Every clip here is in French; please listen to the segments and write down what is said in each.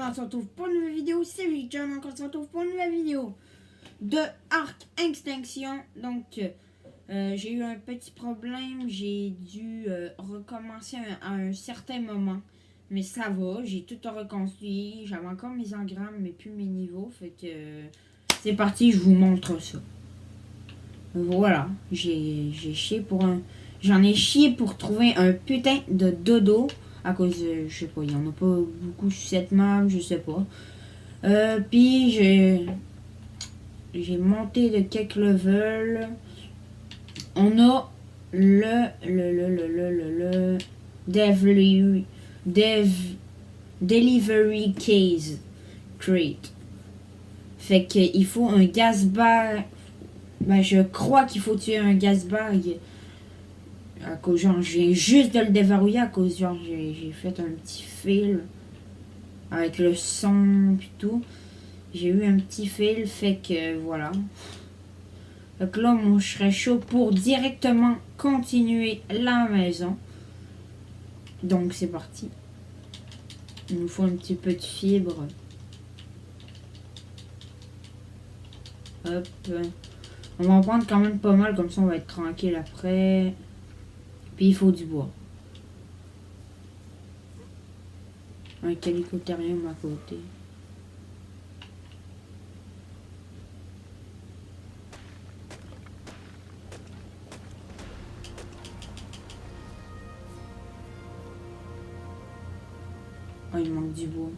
on se retrouve pour une nouvelle vidéo, c'est Victor, donc on se retrouve pour une nouvelle vidéo de Arc Extinction. Donc j'ai eu un petit problème, j'ai dû recommencer à un certain moment. Mais ça va, j'ai tout reconstruit, j'avais encore mes engrammes mais plus mes niveaux, fait que c'est parti, je vous montre ça. Voilà, j'en ai chié pour trouver un putain de dodo. À cause de, je sais pas, il y en a pas beaucoup sur cette map, je sais pas. Puis j'ai monté de quelques levels. On a le Delivery Case Crate. Fait qu'il faut un gas bag. Ben, je crois qu'il faut tuer un gas bag. À cause, genre, je viens juste de le déverrouiller à cause, genre, j'ai fait un petit fil avec le son et tout. J'ai eu un petit fil, fait que voilà. Donc là, moi, je serais chaud pour directement continuer la maison. Donc, c'est parti. Il nous faut un petit peu de fibre. Hop. On va en prendre quand même pas mal, comme ça, on va être tranquille après. Puis, il faut du bois. Un calicotérium à côté. Oh, il manque du bois.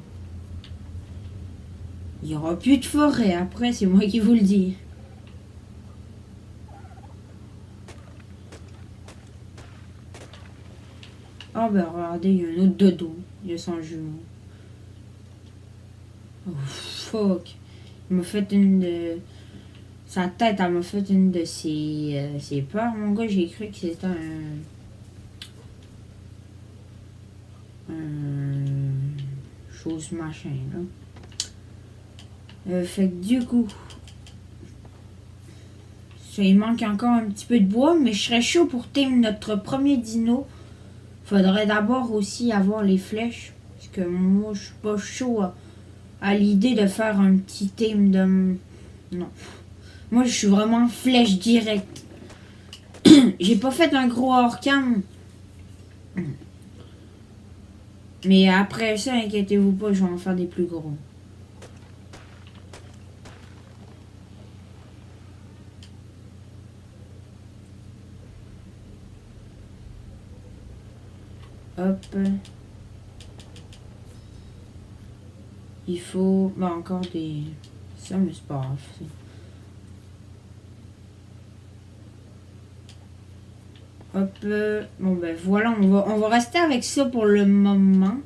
Il n'y aura plus de forêt après, c'est moi qui vous le dis. Oh ben regardez, il y a un autre dodo. Il a son jumeau. Oh fuck. Il m'a fait une de... Sa tête, elle m'a fait une de ses peurs. Mon gars, j'ai cru que c'était un chose machin là. Fait que du coup, ça, il manque encore un petit peu de bois, mais je serais chaud pour team notre premier dino. Faudrait d'abord aussi avoir les flèches, parce que moi je suis pas chaud à l'idée de faire un petit team de... Non. Moi je suis vraiment flèche directe. J'ai pas fait un gros hors-cam. Mais après ça, inquiétez-vous pas, je vais en faire des plus gros. Hop. Il faut... Bah, encore des... Ça, mais c'est pas grave. Hop. Bon, ben voilà, on va rester avec ça pour le moment.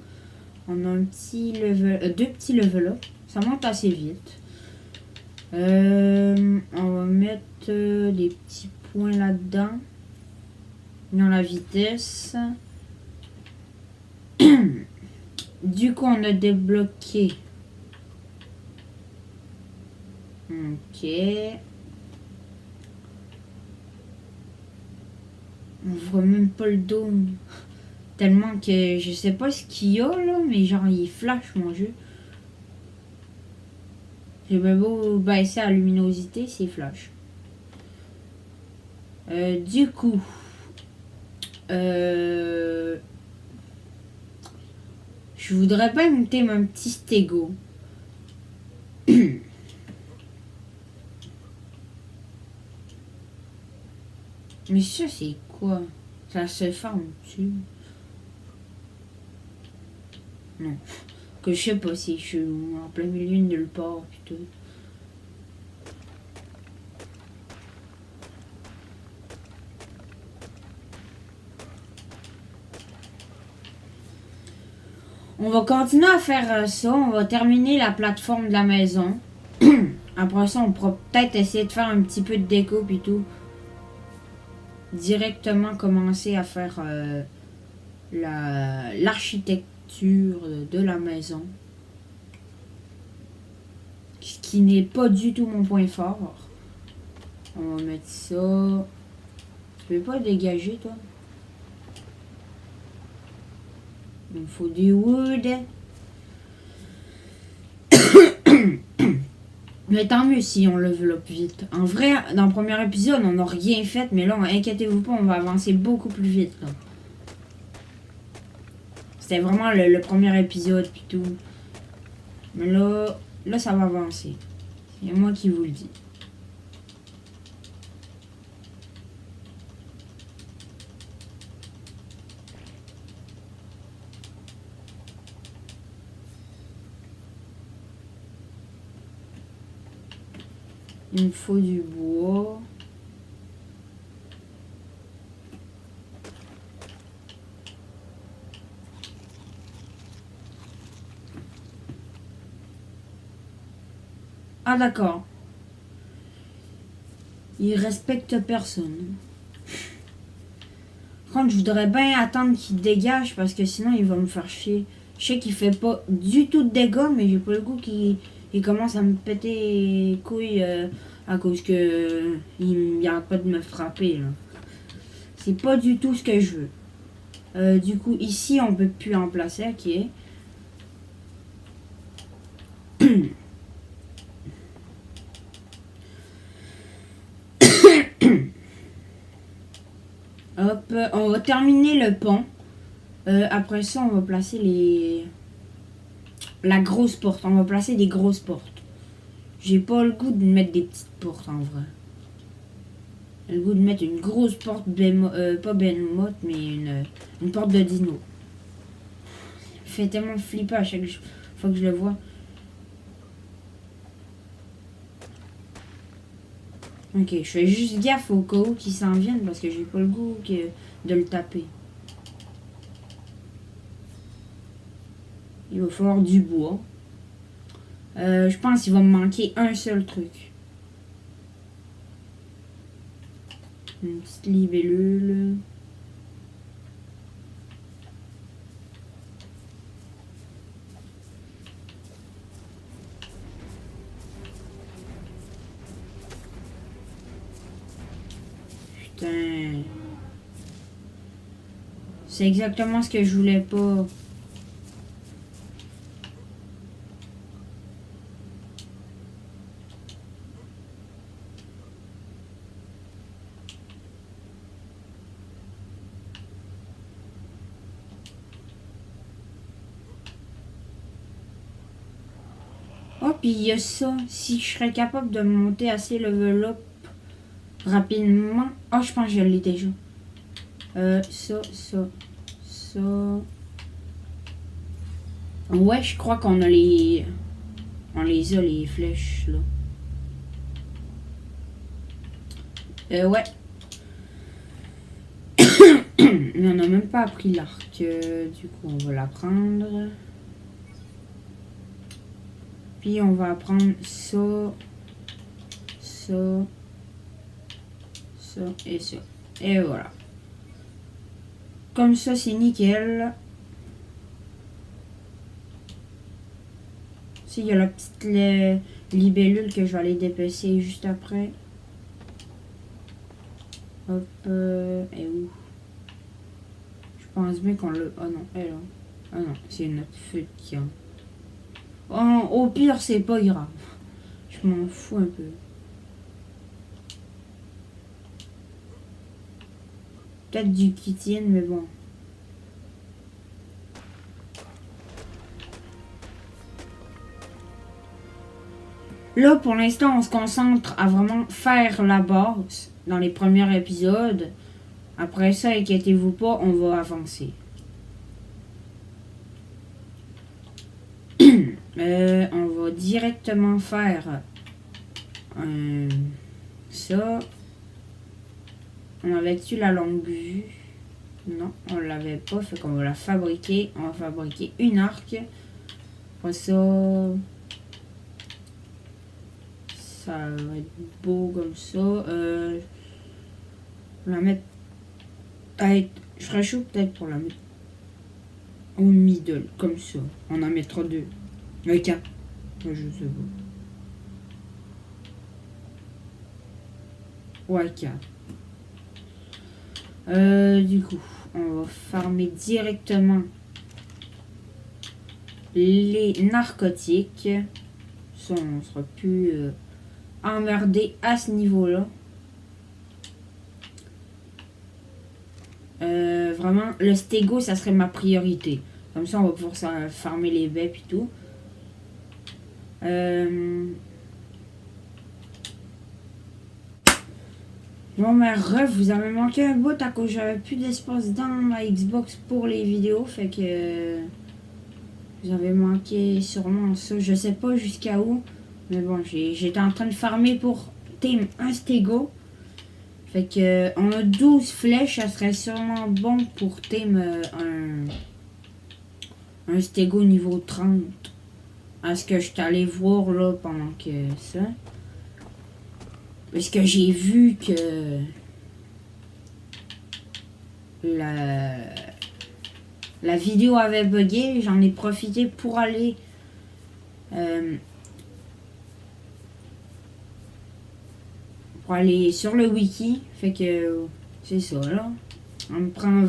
On a un petit level... deux petits level up. Ça monte assez vite. On va mettre des petits points là-dedans. Dans la vitesse. Du coup, on a débloqué. Ok. On voit même pas le dôme. Tellement que je sais pas ce qu'il y a là, mais genre il flash mon jeu. J'ai bien beau baisser la luminosité, c'est flash. Du coup. Je voudrais pas monter mon petit stégo. Mais ça c'est quoi? Ça se forme dessus. Non. Que je sais pas si je suis en plein milieu de nulle part plutôt. On va continuer à faire ça. On va terminer la plateforme de la maison. Après ça, on pourra peut-être essayer de faire un petit peu de déco et tout. Directement commencer à faire l'architecture de la maison. Ce qui n'est pas du tout mon point fort. On va mettre ça. Tu peux pas dégager, toi? Il me faut du wood. Mais tant mieux si on level up vite. En vrai, dans le premier épisode, on n'a rien fait, mais là, inquiétez-vous pas, on va avancer beaucoup plus vite. C'était vraiment le premier épisode, puis tout. Mais là, ça va avancer. C'est moi qui vous le dis. Il me faut du bois. Ah d'accord. Il respecte personne. Par contre, je voudrais bien attendre qu'il dégage parce que sinon il va me faire chier. Je sais qu'il fait pas du tout de dégâts, mais j'ai pas le goût qu'il commence à me péter les couilles à cause que il arrête pas de me frapper là. C'est pas du tout ce que je veux. Du coup, ici on peut plus en placer, ok. Hop, on va terminer le pont. Après ça, on va placer la grosse porte. On va placer des grosses portes. J'ai pas le goût de mettre des petites portes en vrai. J'ai le goût de mettre une grosse porte, pas Behemoth, mais une porte de dino. Ça me fait tellement flipper à chaque fois que je le vois. Ok, je fais juste gaffe au cas où qui s'en viennent parce que j'ai pas le goût de le taper. Il va falloir du bois. Je pense qu'il va me manquer un seul truc. Une petite libellule. Putain. C'est exactement ce que je voulais pas. Oh, puis il y a ça. Si je serais capable de monter assez level up rapidement. Oh, je pense que je l'ai déjà. Ça. Ouais, je crois qu'on a les. On les a, les flèches, là. Ouais. Mais on n'a même pas appris l'arc. Du coup, on va l'apprendre. Puis on va apprendre ça et ça. Et voilà. Comme ça, c'est nickel. S'il y a la petite libellule que je vais aller dépecer juste après. Hop, et où? Je pense bien qu'on l'a. Oh non, elle là. Ah non, c'est notre feu qui a. Oh, au pire, c'est pas grave. Je m'en fous un peu. Peut-être du Kitien, mais bon. Là, pour l'instant, on se concentre à vraiment faire la base dans les premiers épisodes. Après ça, inquiétez-vous pas, on va avancer. On va directement faire ça. On avait-tu la longue vue? Non, on l'avait pas, fait qu'on va la fabriquer. On va fabriquer une arc. Après ça, ça va être beau comme ça. On va la mettre. Peut-être, je serais chaud peut-être pour la mettre au middle, comme ça. On en mettra deux. Ok. Je sais pas. Ouais, 4. Du coup, on va farmer directement les narcotiques. Ça, on sera plus emmerdé à ce niveau-là. Vraiment, le stego, ça serait ma priorité. Comme ça, on va pouvoir farmer les baies et tout. Bon, mais ref, vous avez manqué un bout à cause que j'avais plus d'espace dans ma Xbox pour les vidéos. Fait que vous avez manqué sûrement ça. Je sais pas jusqu'à où. Mais bon, j'étais en train de farmer pour team un stego. Fait que on a 12 flèches. Ça serait sûrement bon pour team un stego niveau 30. À ce que je suis allé voir là pendant que ça. Parce que j'ai vu que la vidéo avait bugué. J'en ai profité pour aller sur le wiki. Fait que c'est ça là. On me prend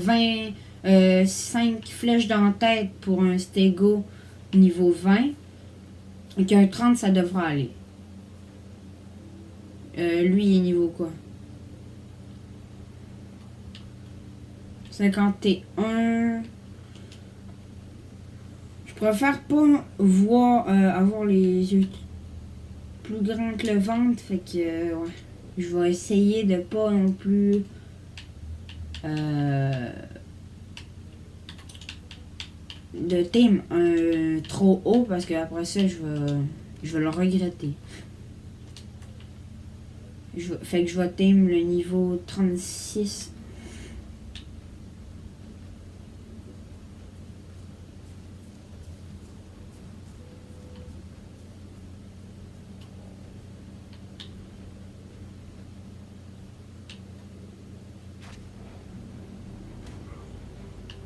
5 flèches dans la tête pour un stego niveau 20. Et qu'un 30 ça devra aller. Lui il est niveau quoi? 51. Je préfère pas avoir les yeux plus grands que le ventre. Fait que ouais. Je vais essayer de pas non plus de thème trop haut parce que après ça je vais le regretter. Fait que je vais thème le niveau 36.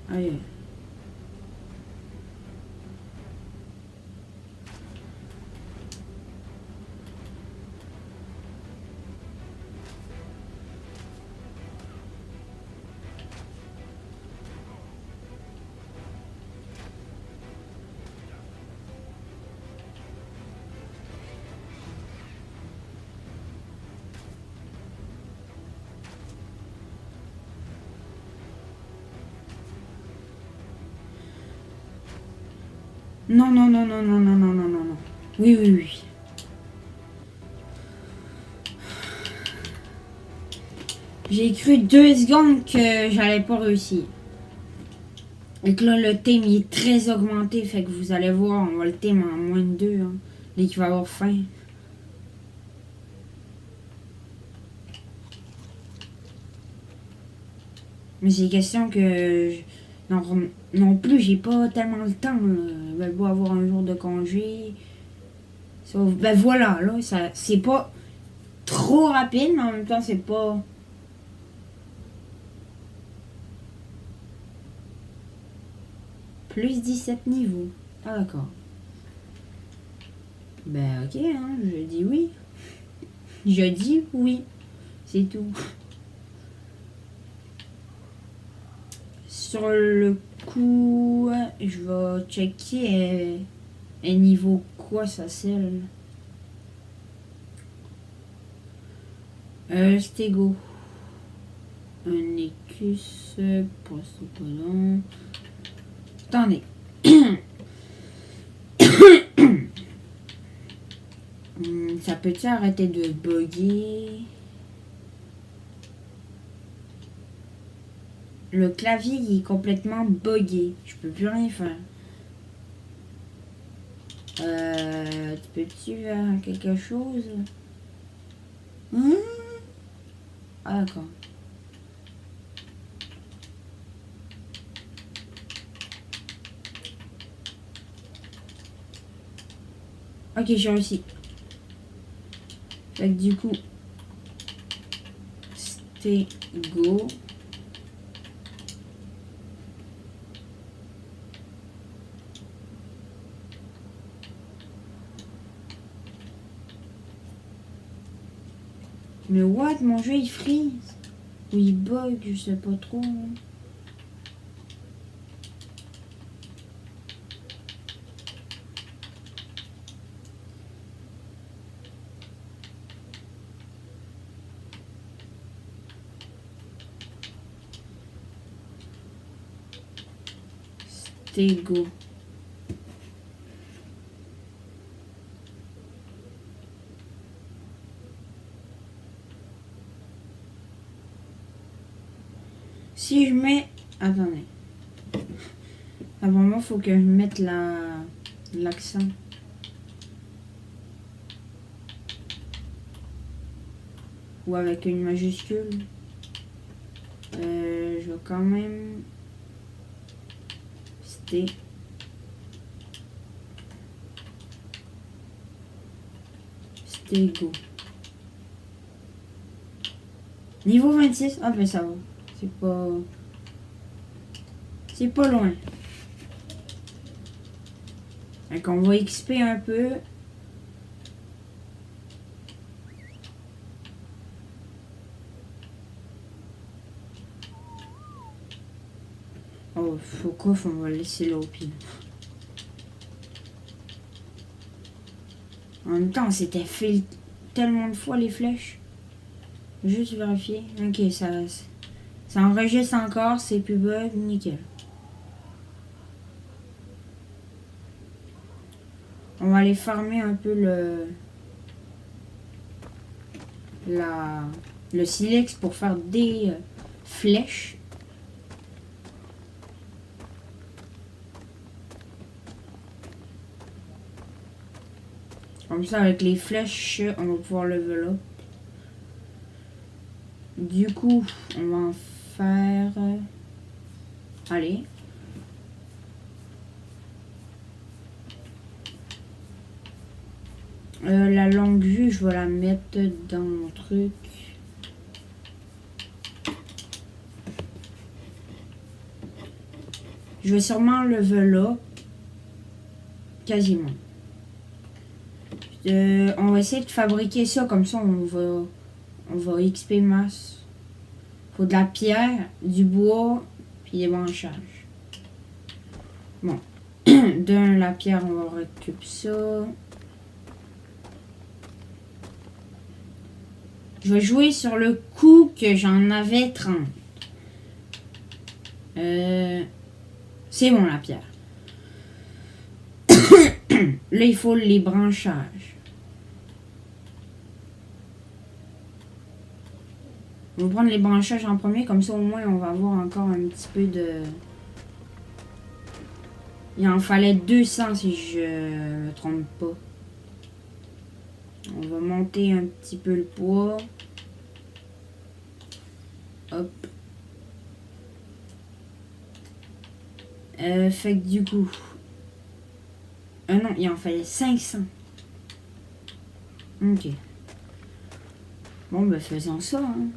Allez. Non, non, non, non, non, non, non, non, non, non. Oui, oui, oui. J'ai cru 2 secondes que j'allais pas réussir. Et que là, le thème il est très augmenté. Fait que vous allez voir, on va le thème en moins de 2. Hein, dès qu'il va avoir faim. Mais c'est question que... Non plus, j'ai pas tellement le temps. Je vais pas avoir un jour de congé. Sauf, ben voilà, là, c'est pas trop rapide, mais en même temps, c'est pas... Plus 17 niveaux. Ah, d'accord. Ben, ok, hein, je dis oui. Je dis oui. C'est tout. Sur le coup, je vais checker un niveau quoi ça selle. Stego. Un écus. Pas long. Attendez. Ça peut-tu arrêter de bugger? Le clavier il est complètement buggé. Je peux plus rien faire. Peux-tu faire quelque chose? Ah d'accord. Ok, j'ai réussi. Fait que du coup, Stego. Mais what? Mon jeu il freeze? Ou il bug, je sais pas trop. Stay go. Si je mets... Attendez. Avant moi, faut que je mette l'accent. Ou avec une majuscule. Je vais quand même... Stay. Stay go. Niveau 26. Ah ben ça va. C'est pas loin. Donc on va XP un peu. Oh, faut quoi? On va laisser là au pile. En même temps, c'était fait tellement de fois les flèches. Juste vérifier. Ok, ça enregistre encore, c'est plus bug, nickel. On va aller farmer un peu le silex pour faire des flèches. Comme ça, avec les flèches, on va pouvoir level up. Du coup, on va en faire... Allez. La longue vue, je vais la mettre dans mon truc. Je vais sûrement level up. Quasiment. On va essayer de fabriquer ça, comme ça on va XP masse. Faut de la pierre, du bois, puis des branchages. Bon. La pierre, on va récupérer ça. Je vais jouer sur le coup que j'en avais 30. C'est bon la pierre. Là, il faut les branchages. On va prendre les branchages en premier, comme ça au moins on va avoir encore un petit peu de... Il en fallait 200 si je me trompe pas. On va monter un petit peu le poids. Hop. Fait que du coup... non, il en fallait 500. Ok. Bon, ben faisons ça. Hein.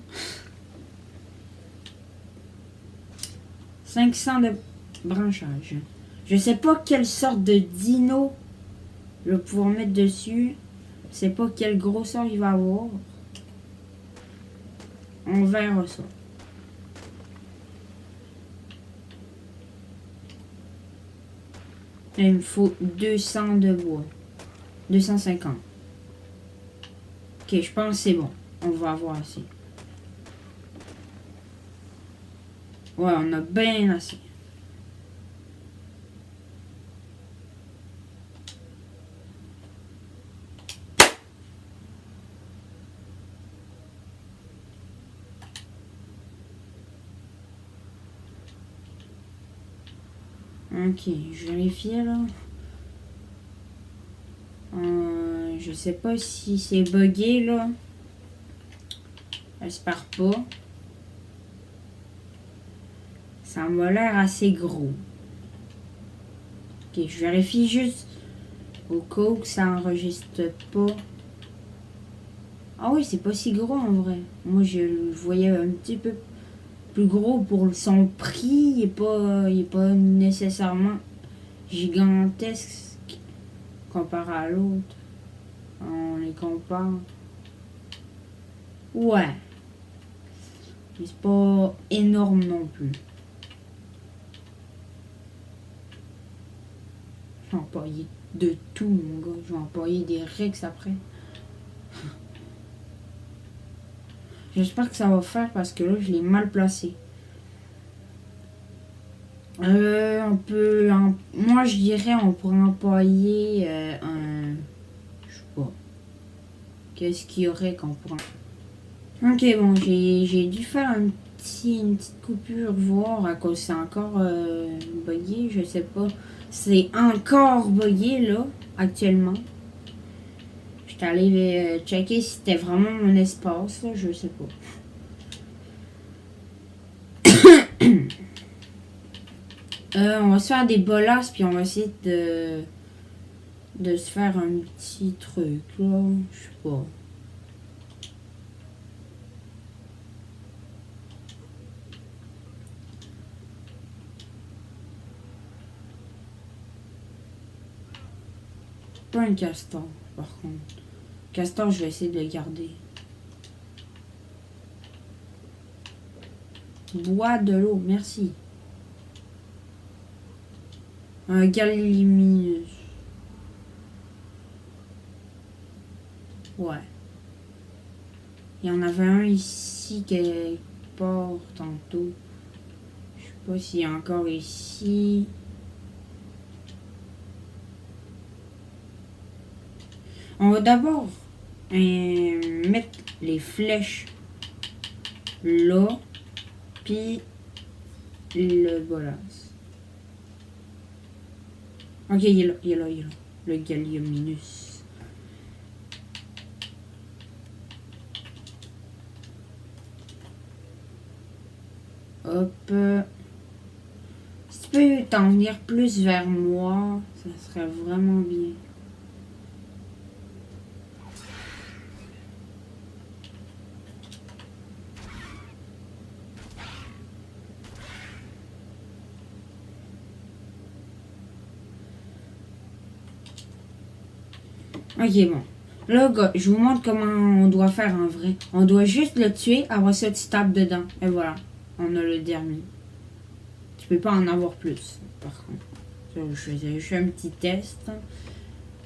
500 de branchage. Je sais pas quelle sorte de dino je vais pouvoir mettre dessus. Je sais pas quelle grosseur il va avoir. On verra ça. Et il me faut 200 de bois. 250. Ok, je pense que c'est bon. On va avoir assez. Ouais, on a bien assez. Ok, je vérifie là. Je sais pas si c'est buggé là. J'espère pas. Ça m'a l'air assez gros. Ok, je vérifie juste au cas où ça enregistre pas. Ah oui, c'est pas si gros en vrai. Moi je le voyais un petit peu plus gros pour son prix. Il est pas nécessairement gigantesque comparé à l'autre. On les compare. Ouais. Mais c'est pas énorme non plus. Je vais employer de tout, mon gars. Je vais employer des Rex après. J'espère que ça va faire parce que là, je l'ai mal placé. Moi, je dirais on pourrait employer un... Je sais pas. Qu'est-ce qu'il y aurait qu'on pourrait... Ok, bon, j'ai dû faire une petite coupure, voir à cause c'est encore buggé, je sais pas. C'est encore buggé, là, actuellement. J'étais allé checker si c'était vraiment mon espace, là, je sais pas. On va se faire des bolasses, puis on va essayer de se faire un petit truc, là. Je sais pas. Pas un castor, par contre. Castor, je vais essayer de le garder. Bois de l'eau, merci. Un Gallimimus. Ouais. Il y en avait un ici quelque part tantôt. Je sais pas s'il y a encore ici. On va d'abord mettre les flèches là. Puis le bolas. Ok, il est là, il est là, il est là. Le Galliominus. Hop. Si tu peux t'en venir plus vers moi, ça serait vraiment bien. Ok, bon. Là, gars, je vous montre comment on doit faire en vrai. On doit juste le tuer, après ça, tu tapes dedans. Et voilà. On a le dernier. Tu peux pas en avoir plus, par contre. Je fais un petit test.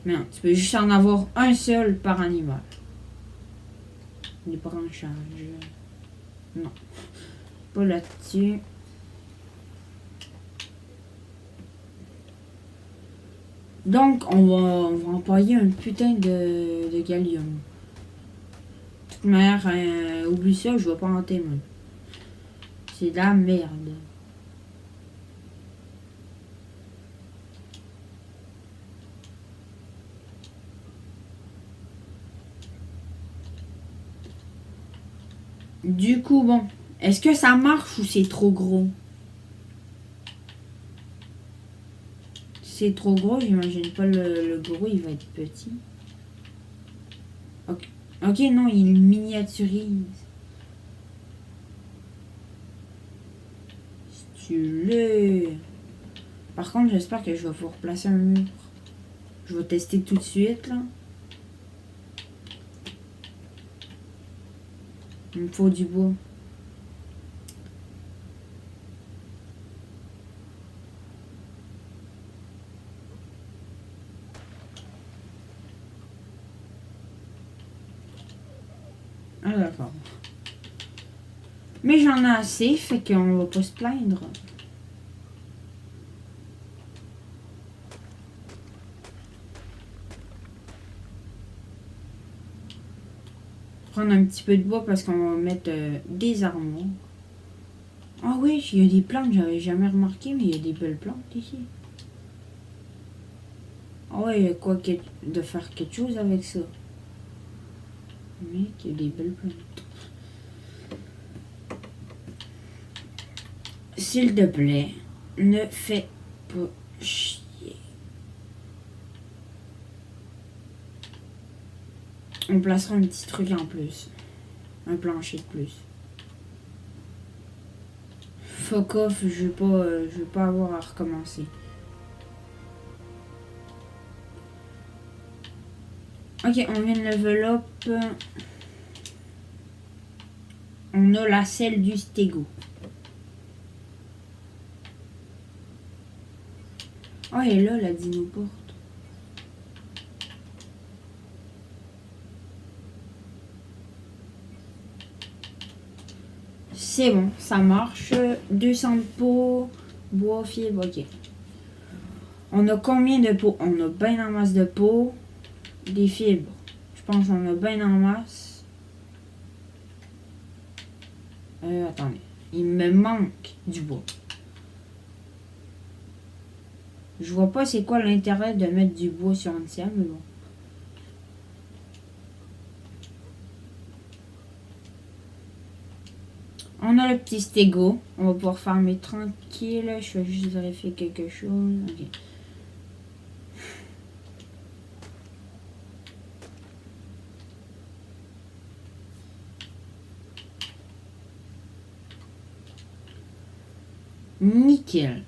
Mais non, tu peux juste en avoir un seul par animal. Les branchages. Non. Pas là-dessus. Donc, on va employer un putain de gallium. De toute manière, oublie ça, je vais pas en témoin. C'est de la merde. Du coup, bon. Est-ce que ça marche ou c'est trop gros? Si c'est trop gros, j'imagine pas le gros, il va être petit. Ok, ok, non, il miniaturise. Stylé. Par contre, j'espère que je vais pouvoir placer un mur. Je vais tester tout de suite, là. Il me faut du bois. Ah d'accord. Mais j'en ai assez, fait qu'on va pas se plaindre. Prendre un petit peu de bois parce qu'on va mettre des armoires. Ah oui, il y a des plantes, j'avais jamais remarqué, mais il y a des belles plantes ici. Ah ouais, il y a quoi de faire quelque chose avec ça. Mec, il y a des belles plantes. S'il te plaît, ne fais pas chier. On placera un petit truc en plus. Un plancher de plus. Fuck off, je veux pas avoir à recommencer. Ok, on vient de level up. On a la selle du stégo. Oh, elle est là, la dinoporte. C'est bon, ça marche. 200 de peau. Bois, fibre, ok. On a combien de pots? On a bien en masse de pots. Des fibres. Je pense qu'on a bien en masse. Attendez. Il me manque du bois. Je vois pas c'est quoi l'intérêt de mettre du bois sur une table, mais bon. On a le petit stégo. On va pouvoir farmer tranquille. Je vais juste vérifier quelque chose. Ok. Nickel.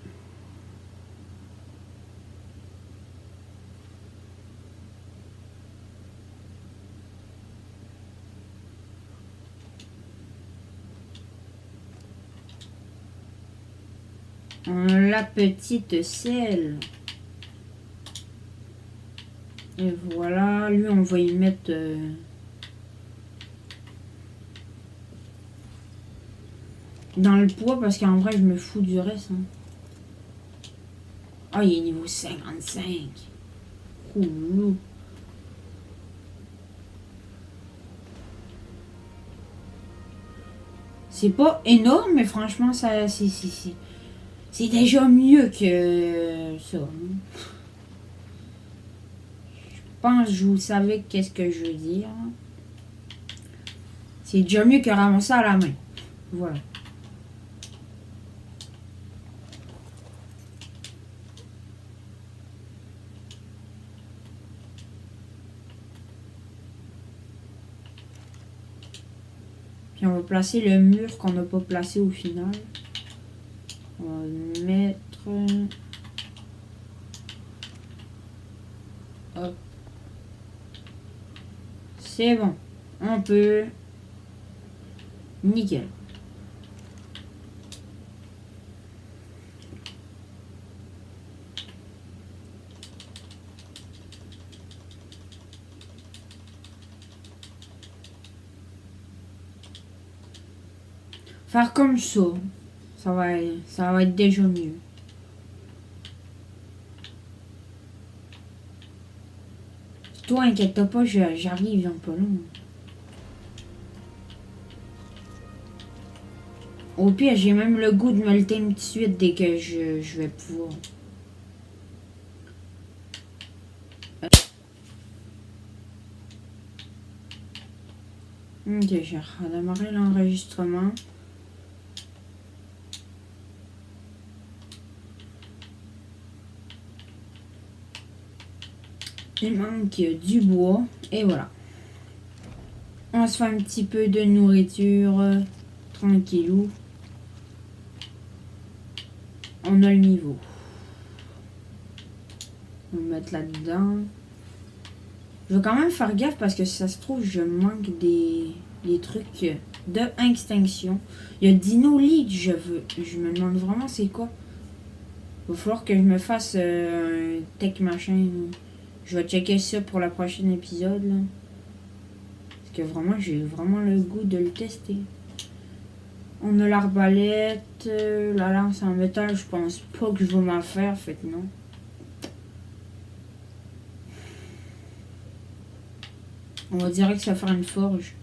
On a la petite selle. Et voilà. Lui, on va y mettre... dans le poids, parce qu'en vrai, je me fous du reste. Hein. Ah, il est niveau 55. Oulou. C'est pas énorme, mais franchement, ça, c'est déjà mieux que ça. Hein. Je pense que vous savez qu'est-ce que je veux dire. C'est déjà mieux que ramasser à la main. Voilà. Puis on va placer le mur qu'on n'a pas placé au final. On va le mettre... Hop. C'est bon. On peut... Nickel. Faire comme ça, ça va être déjà mieux. Toi, inquiète pas, j'arrive un peu long. Au pire, j'ai même le goût de me le tout de suite dès que je vais pouvoir. Ok, j'ai redémarré l'enregistrement. Il manque du bois. Et voilà. On se fait un petit peu de nourriture. Tranquillou. On a le niveau. On va mettre là-dedans. Je vais quand même faire gaffe parce que si ça se trouve, je manque des trucs de extinction. Il y a Dino League, je me demande vraiment c'est quoi. Il va falloir que je me fasse un tech machin. Je vais checker ça pour le prochain épisode. Là. Parce que vraiment, j'ai vraiment le goût de le tester. On a l'arbalète, la lance en métal, je pense pas que je vais m'en faire, fait non. On va dire que ça va faire une forge.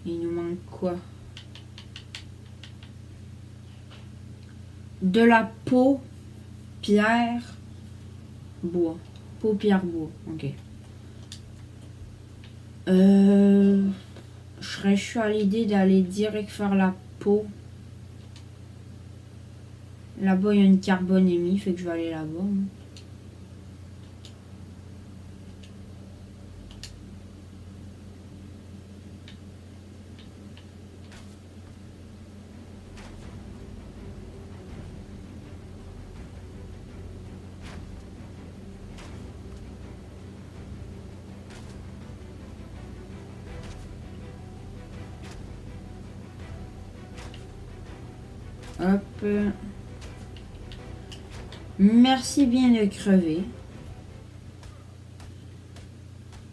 Il nous manque quoi? De la peau, pierre, bois. Peau, pierre, bois. Ok. Je serais chaud à l'idée d'aller direct faire la peau. Là-bas, il y a une carbonémie, fait que je vais aller là-bas. Hop. Merci bien de crever.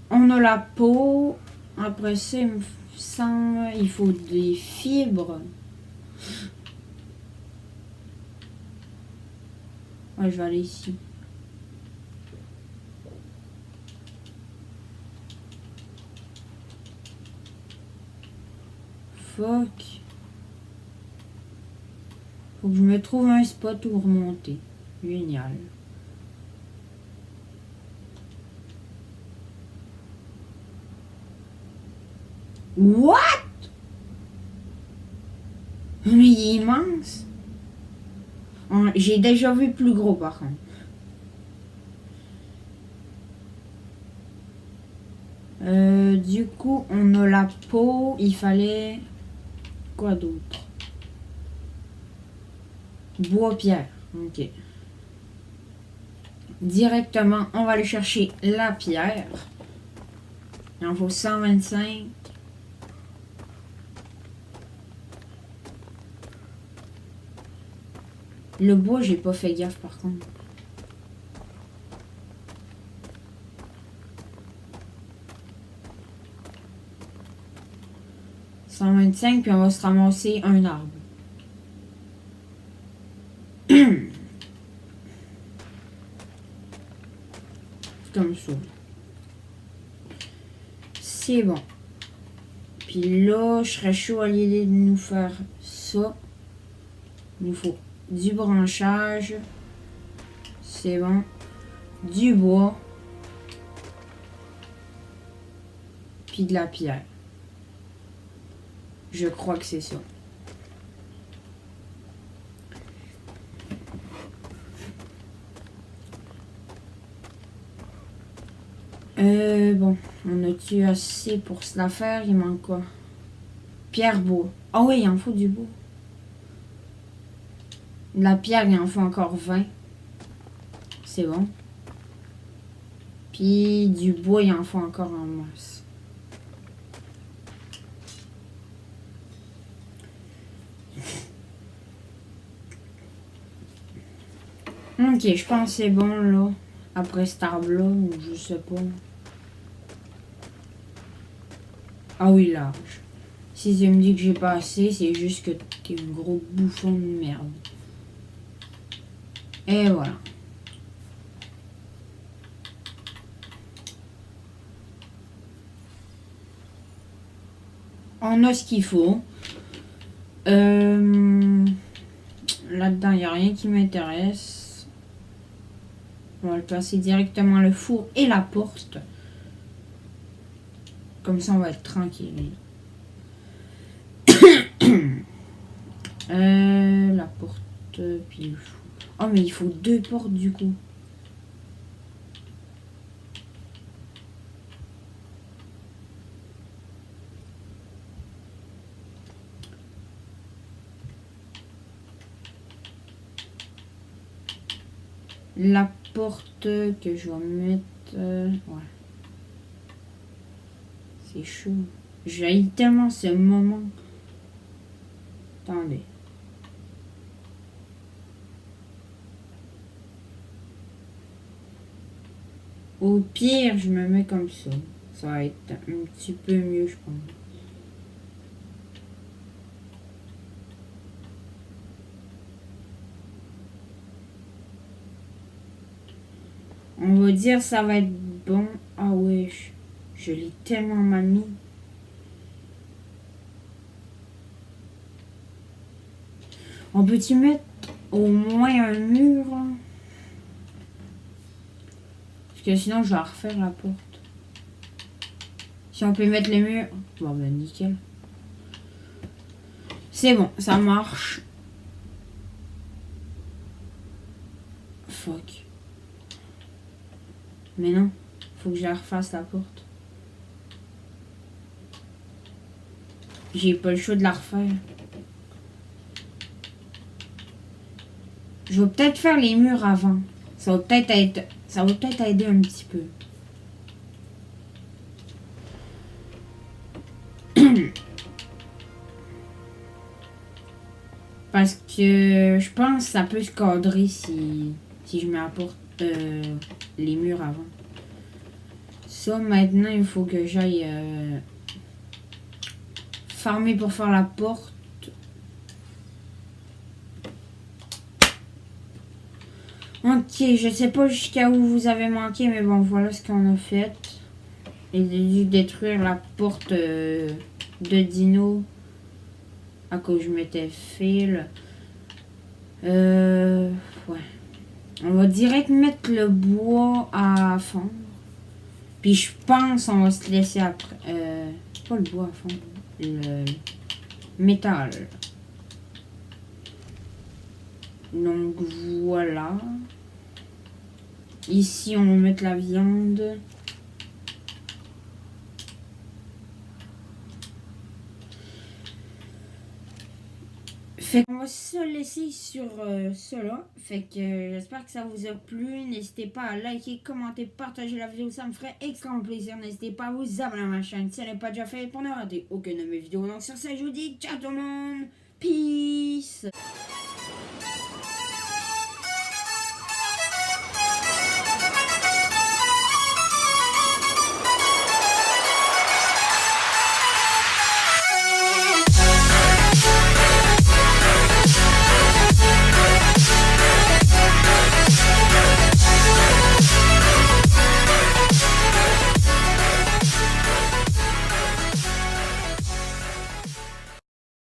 On a la peau. Après ça, il me semble il faut des fibres. Ouais, je vais aller ici. Fuck. Faut que je me trouve un spot où remonter. Génial. What? Mais il est immense. J'ai déjà vu plus gros par contre. Du coup, on a la peau. Il fallait... Quoi d'autre? Bois-pierre. Ok. Directement, on va aller chercher la pierre. Il en faut 125. Le bois, j'ai pas fait gaffe par contre. « 125, puis on va se ramasser un arbre. Comme ça. C'est bon. Puis là, je serais chaud à l'idée de nous faire ça. Il nous faut du branchage. C'est bon. Du bois. Puis de la pierre. Je crois que c'est ça. Bon, on a-tu assez pour se la faire? Il manque quoi? Pierre, bois. Ah oui, il en faut du bois. De la pierre, il en faut encore 20. C'est bon. Puis du bois, il en faut encore en masse. Ok, je pense que c'est bon là. Après cet arbre-là, ou je sais pas. Ah oui, large. Si tu me dis que j'ai pas assez, c'est juste que t'es un gros bouffon de merde. Et voilà. On a ce qu'il faut. Là-dedans, il n'y a rien qui m'intéresse. On va le placer directement le four et la porte. Comme ça, on va être tranquille. La porte, puis le four. Oh, mais il faut 2 portes du coup. La porte que je vais mettre... ouais. C'est chaud. J'ai tellement ce moment. Attendez. Au pire, je me mets comme ça. Ça va être un petit peu mieux, je pense. On va dire ça va être bon. Ah ouais, je l'ai tellement mal mis. On peut-tu mettre au moins un mur? Parce que sinon, je vais refaire la porte. Si on peut mettre les murs... Bon, ben nickel. C'est bon, ça marche. Fuck. Mais non, faut que je la refasse la porte. J'ai pas le choix de la refaire. Je vais peut-être faire les murs avant. Ça va peut-être aider un petit peu. Parce que je pense que ça peut se cadrer si je m'apporte les murs avant. Ça, maintenant, il faut que j'aille farmer pour faire la porte. Ok, Ok, je sais pas jusqu'à où vous avez manqué, mais bon, voilà ce qu'on a fait. Il a dû détruire la porte de Dino à cause je m'étais fait. Ouais. On va direct mettre le bois à fond. Puis je pense on va se laisser après. Pas le bois à fond. Le métal. Donc voilà. Ici on va mettre la viande. Fait qu'on va se laisser sur cela. Fait que j'espère que ça vous a plu. N'hésitez pas à liker, commenter, partager la vidéo. Ça me ferait extrêmement plaisir. N'hésitez pas à vous abonner à ma chaîne si elle n'est pas déjà faite pour ne rater aucune de mes vidéos. Donc sur ça, je vous dis ciao tout le monde. Peace.